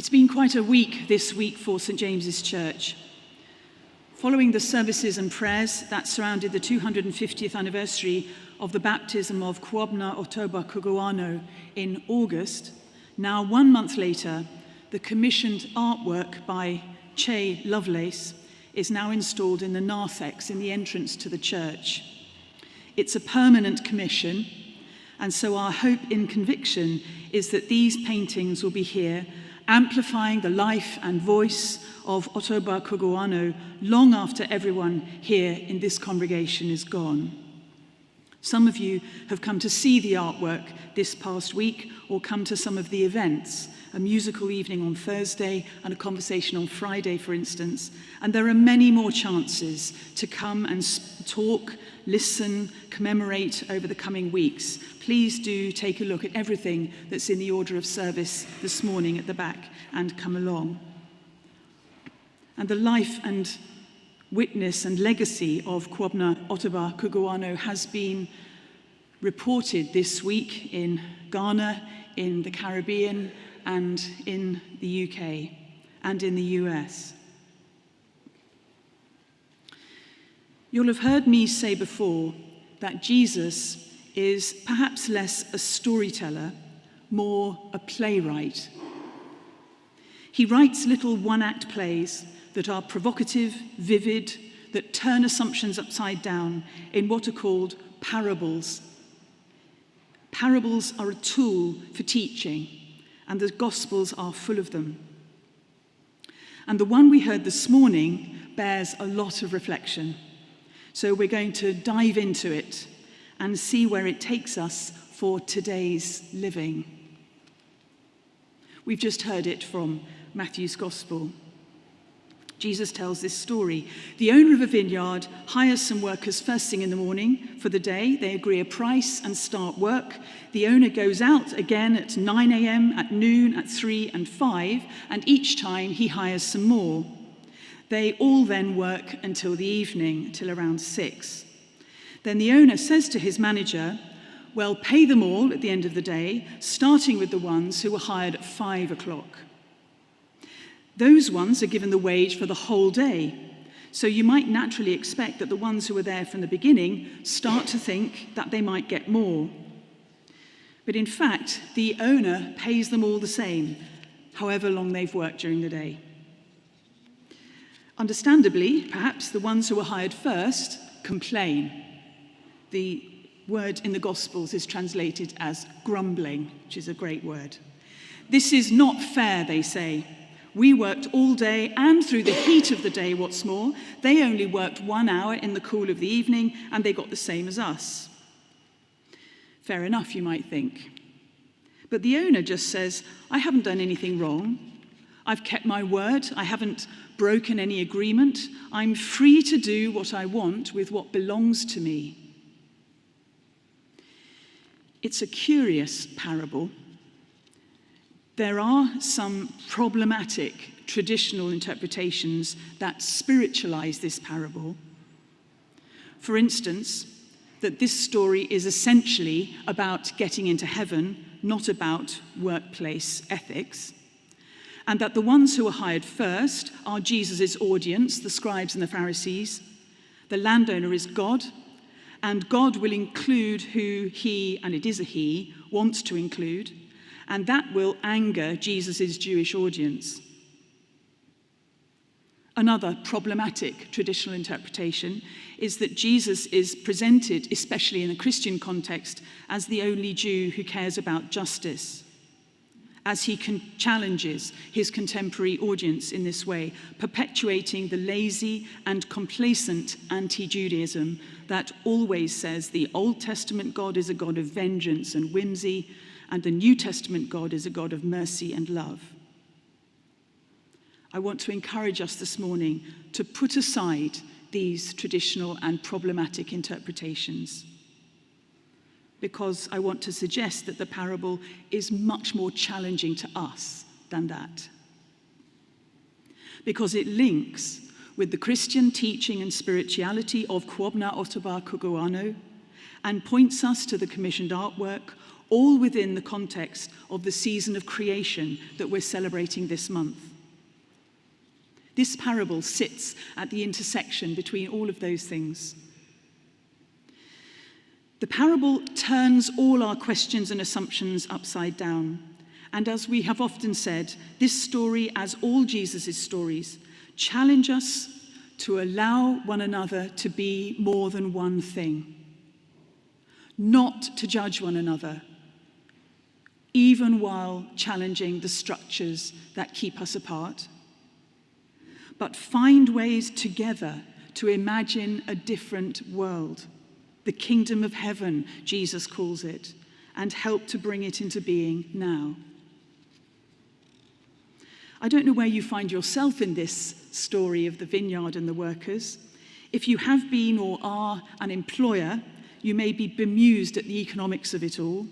It's been quite a week this week for St James's Church. Following the services and prayers that surrounded the 250th anniversary of the baptism of Kwabna Otoba Kuguano in August, now 1 month later, the commissioned artwork by Che Lovelace is now installed in the narthex in the entrance to the church. It's a permanent commission, and so our hope in conviction is that these paintings will be here, amplifying the life and voice of Otoba Kuguano long after everyone here in this congregation is gone. Some of you have come to see the artwork this past week or come to some of the events, a musical evening on Thursday and a conversation on Friday, for instance. And there are many more chances to come and talk, listen, commemorate over the coming weeks. Please do take a look at everything that's in the order of service this morning at the back and come along. And the life and witness and legacy of Kwabna Otoba Kuguano has been reported this week in Ghana, in the Caribbean, and in the UK, and in the US. You'll have heard me say before that Jesus is perhaps less a storyteller, more a playwright. He writes little one-act plays that are provocative, vivid, that turn assumptions upside down in what are called parables. Parables are a tool for teaching, and the Gospels are full of them. And the one we heard this morning bears a lot of reflection. So we're going to dive into it and see where it takes us for today's living. We've just heard it from Matthew's Gospel. Jesus tells this story. The owner of a vineyard hires some workers first thing in the morning for the day. They agree a price and start work. The owner goes out again at 9 a.m., at noon, at 3 and 5, and each time he hires some more. They all then work until the evening, till around 6. Then the owner says to his manager, well, pay them all at the end of the day, starting with the ones who were hired at 5 o'clock. Those ones are given the wage for the whole day. So you might naturally expect that the ones who were there from the beginning start to think that they might get more. But in fact, the owner pays them all the same, however long they've worked during the day. Understandably, perhaps the ones who were hired first complain. The word in the Gospels is translated as grumbling, which is a great word. This is not fair, they say. We worked all day and through the heat of the day, what's more. They only worked 1 hour in the cool of the evening and they got the same as us. Fair enough, you might think. But the owner just says, I haven't done anything wrong. I've kept my word. I haven't broken any agreement. I'm free to do what I want with what belongs to me. It's a curious parable. There are some problematic traditional interpretations that spiritualize this parable. For instance, that this story is essentially about getting into heaven, not about workplace ethics, and that the ones who are hired first are Jesus' audience, the scribes and the Pharisees. The landowner is God, and God will include who he, and it is a he, wants to include, and that will anger Jesus' Jewish audience. Another problematic traditional interpretation is that Jesus is presented, especially in a Christian context, as the only Jew who cares about justice, as he challenges his contemporary audience in this way, perpetuating the lazy and complacent anti-Judaism that always says the Old Testament God is a God of vengeance and whimsy, and the New Testament God is a God of mercy and love. I want to encourage us this morning to put aside these traditional and problematic interpretations, because I want to suggest that the parable is much more challenging to us than that. Because it links with the Christian teaching and spirituality of Kwabna Otoba Kuguano and points us to the commissioned artwork, all within the context of the season of creation that we're celebrating this month. This parable sits at the intersection between all of those things. The parable turns all our questions and assumptions upside down. And as we have often said, this story, as all Jesus' stories, challenge us to allow one another to be more than one thing. Not to judge one another, even while challenging the structures that keep us apart, but find ways together to imagine a different world, the kingdom of heaven, Jesus calls it, and help to bring it into being now. I don't know where you find yourself in this story of the vineyard and the workers. If you have been or are an employer, you may be bemused at the economics of it all.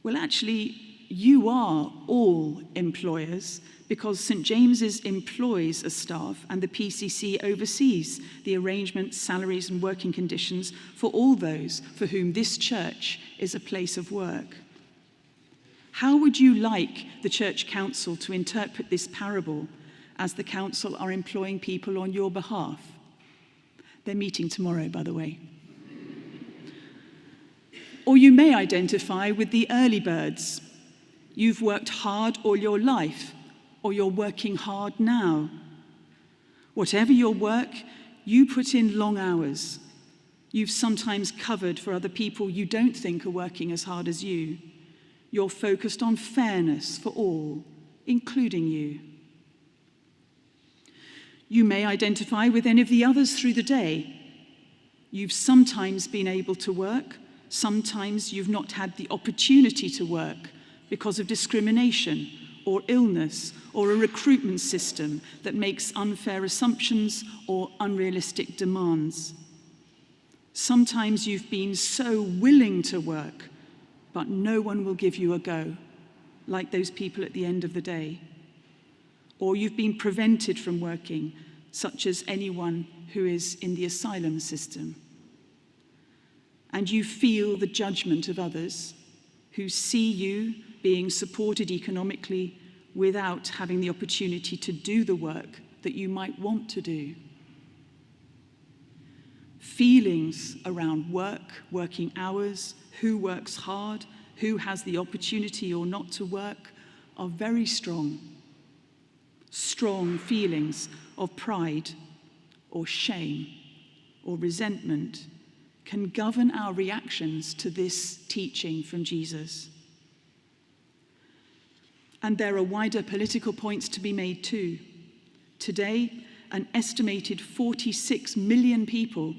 Well, actually, you are all employers because St. James's employs a staff and the PCC oversees the arrangements, salaries and working conditions for all those for whom this church is a place of work. How would you like the church council to interpret this parable as the council are employing people on your behalf? They're meeting tomorrow, by the way. Or you may identify with the early birds. You've worked hard all your life, or you're working hard now. Whatever your work, you put in long hours. You've sometimes covered for other people you don't think are working as hard as you. You're focused on fairness for all, including you. You may identify with any of the others through the day. You've sometimes been able to work. Sometimes you've not had the opportunity to work because of discrimination or illness or a recruitment system that makes unfair assumptions or unrealistic demands. Sometimes you've been so willing to work, but no one will give you a go, like those people at the end of the day. Or you've been prevented from working, such as anyone who is in the asylum system. And you feel the judgment of others who see you being supported economically without having the opportunity to do the work that you might want to do. Feelings around work, working hours, who works hard, who has the opportunity or not to work, are very strong. Strong feelings of pride or shame or resentment can govern our reactions to this teaching from Jesus. And there are wider political points to be made too. Today, an estimated 46 million people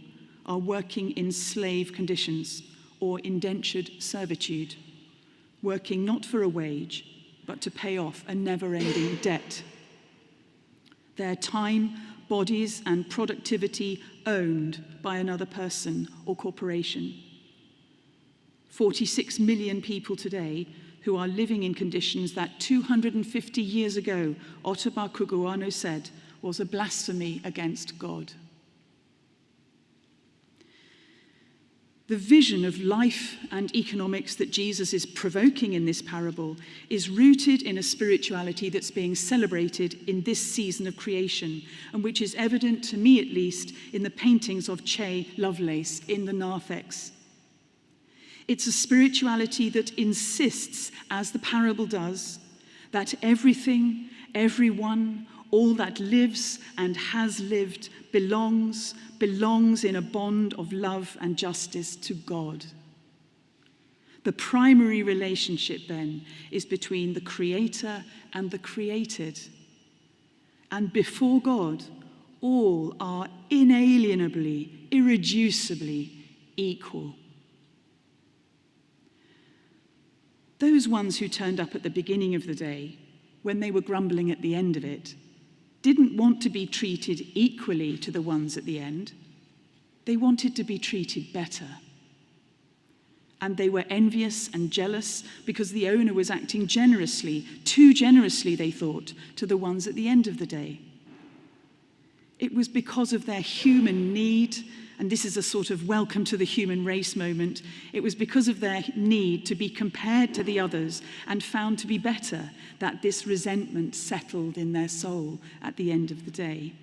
are working in slave conditions or indentured servitude, working not for a wage, but to pay off a never-ending debt. Their time, bodies, and productivity owned by another person or corporation. 46 million people today who are living in conditions that 250 years ago, Ottobah Cugoano said, was a blasphemy against God. The vision of life and economics that Jesus is provoking in this parable is rooted in a spirituality that's being celebrated in this season of creation, and which is evident, to me at least, in the paintings of Che Lovelace in the narthex. It's a spirituality that insists, as the parable does, that everything, everyone, all that lives and has lived belongs in a bond of love and justice to God. The primary relationship, then, is between the Creator and the created. And before God, all are inalienably, irreducibly equal. Those ones who turned up at the beginning of the day, when they were grumbling at the end of it, didn't want to be treated equally to the ones at the end. They wanted to be treated better. And they were envious and jealous because the owner was acting generously, too generously, they thought, to the ones at the end of the day. It was because of their human need and this is a sort of welcome to the human race moment, it was because of their need to be compared to the others and found to be better that this resentment settled in their soul at the end of the day.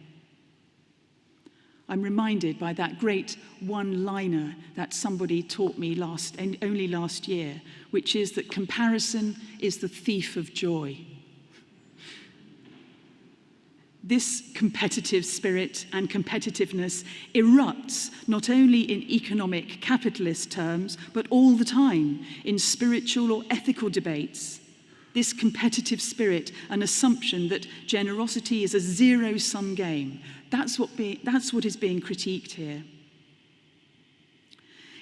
I'm reminded by that great one-liner that somebody taught me only last year, which is that comparison is the thief of joy. This competitive spirit and competitiveness erupts not only in economic capitalist terms, but all the time in spiritual or ethical debates. This competitive spirit, an assumption that generosity is a zero-sum game, that's what is being critiqued here.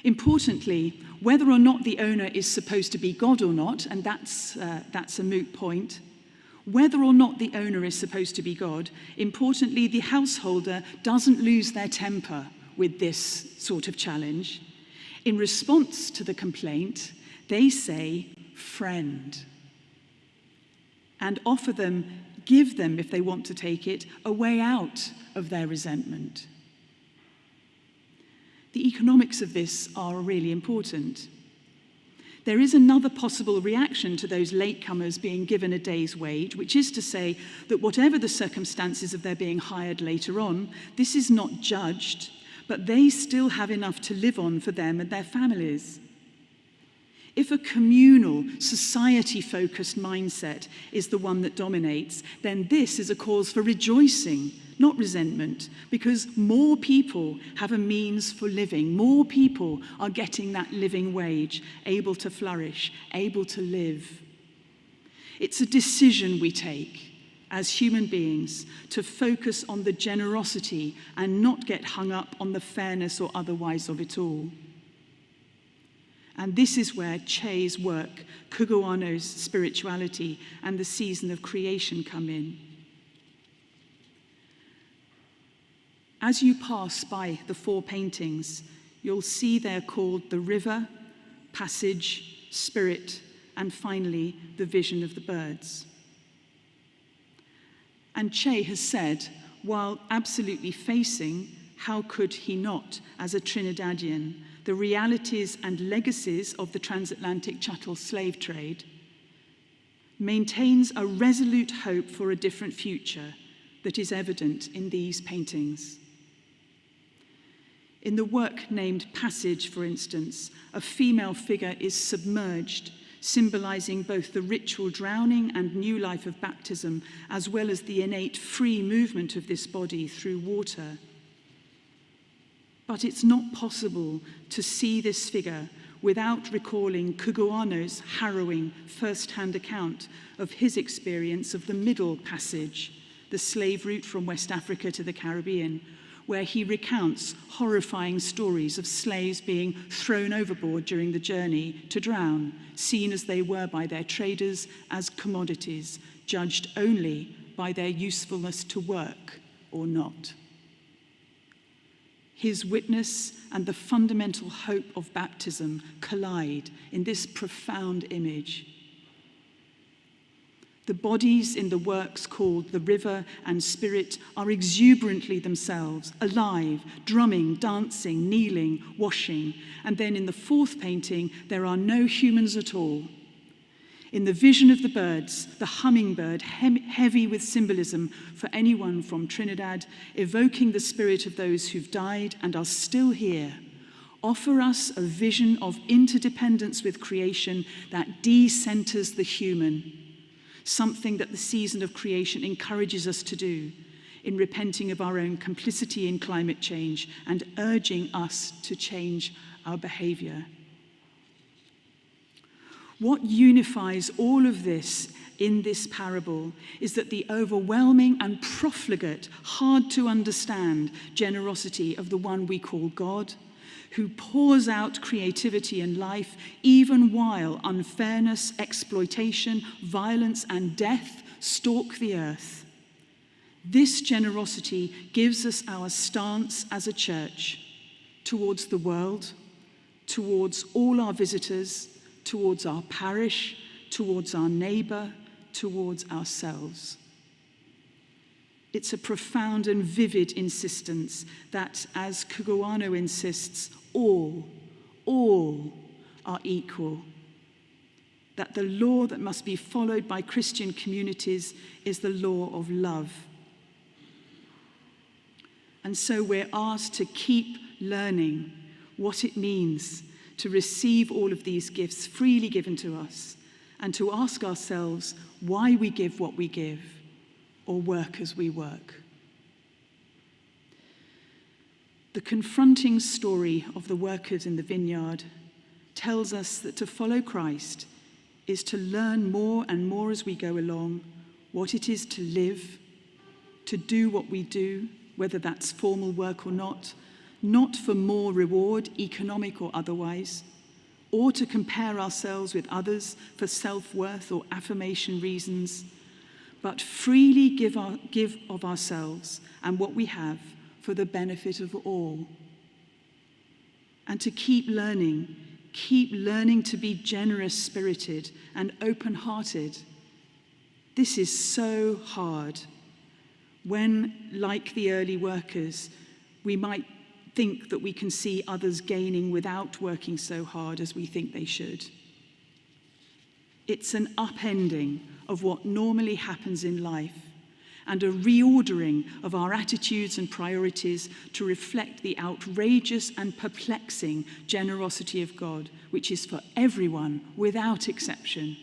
Importantly, whether or not the owner is supposed to be God or not, and that's a moot point, whether or not the owner is supposed to be God, importantly, the householder doesn't lose their temper with this sort of challenge. In response to the complaint, they say, friend, and give them, if they want to take it, a way out of their resentment. The economics of this are really important. There is another possible reaction to those latecomers being given a day's wage, which is to say that whatever the circumstances of their being hired later on, this is not judged, but they still have enough to live on for them and their families. If a communal, society-focused mindset is the one that dominates, then this is a cause for rejoicing, not resentment, because more people have a means for living. More people are getting that living wage, able to flourish, able to live. It's a decision we take as human beings to focus on the generosity and not get hung up on the fairness or otherwise of it all. And this is where Che's work, Cugoano's spirituality, and the season of creation come in. As you pass by the 4 paintings, you'll see they're called the river, passage, spirit, and finally, the vision of the birds. And Che has said, while absolutely facing, how could he not, as a Trinidadian, the realities and legacies of the transatlantic chattel slave trade, maintains a resolute hope for a different future that is evident in these paintings. In the work named Passage, for instance, a female figure is submerged, symbolizing both the ritual drowning and new life of baptism, as well as the innate free movement of this body through water. But it's not possible to see this figure without recalling Cugoano's harrowing first-hand account of his experience of the Middle Passage, the slave route from West Africa to the Caribbean, where he recounts horrifying stories of slaves being thrown overboard during the journey to drown, seen as they were by their traders as commodities, judged only by their usefulness to work or not. His witness and the fundamental hope of baptism collide in this profound image. The bodies in the works called the river and spirit are exuberantly themselves, alive, drumming, dancing, kneeling, washing. And then in the 4th painting, there are no humans at all. In the vision of the birds, the hummingbird, heavy with symbolism for anyone from Trinidad, evoking the spirit of those who've died and are still here, offer us a vision of interdependence with creation that de-centers the human, something that the season of creation encourages us to do in repenting of our own complicity in climate change and urging us to change our behavior. What unifies all of this in this parable is that the overwhelming and profligate, hard to understand generosity of the one we call God, who pours out creativity and life even while unfairness, exploitation, violence, and death stalk the earth. This generosity gives us our stance as a church towards the world, towards all our visitors, towards our parish, towards our neighbour, towards ourselves. It's a profound and vivid insistence that, as Kugoano insists, all are equal. That the law that must be followed by Christian communities is the law of love. And so we're asked to keep learning what it means to receive all of these gifts freely given to us, and to ask ourselves why we give what we give, or work as we work. The confronting story of the workers in the vineyard tells us that to follow Christ is to learn more and more as we go along what it is to live, to do what we do, whether that's formal work or not for more reward, economic or otherwise, or to compare ourselves with others for self-worth or affirmation reasons, but freely give of ourselves and what we have for the benefit of all. And to keep learning to be generous-spirited and open-hearted. This is so hard when, like the early workers, we might think that we can see others gaining without working so hard as we think they should. It's an upending of what normally happens in life and a reordering of our attitudes and priorities to reflect the outrageous and perplexing generosity of God, which is for everyone without exception,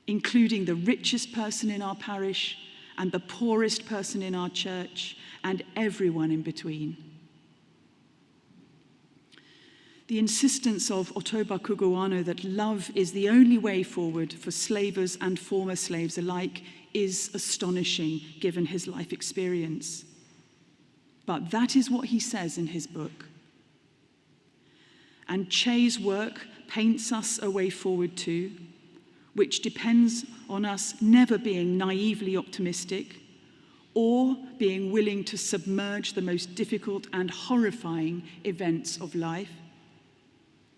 including the richest person in our parish and the poorest person in our church and everyone in between. The insistence of Otoba Kugoano that love is the only way forward for slavers and former slaves alike is astonishing given his life experience. But that is what he says in his book. And Che's work paints us a way forward too, which depends on us never being naively optimistic or being willing to submerge the most difficult and horrifying events of life,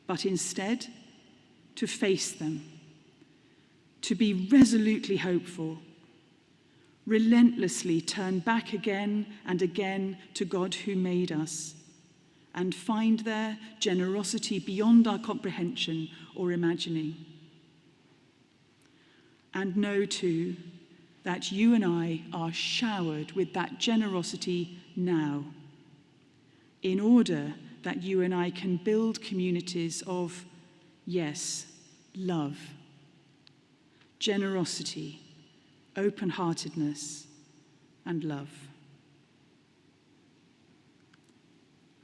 but instead to face them, to be resolutely hopeful, relentlessly turn back again and again to God who made us, and find there generosity beyond our comprehension or imagining. And know too that you and I are showered with that generosity now, in order that you and I can build communities of, yes, love, generosity, open-heartedness, and love.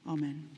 Amen.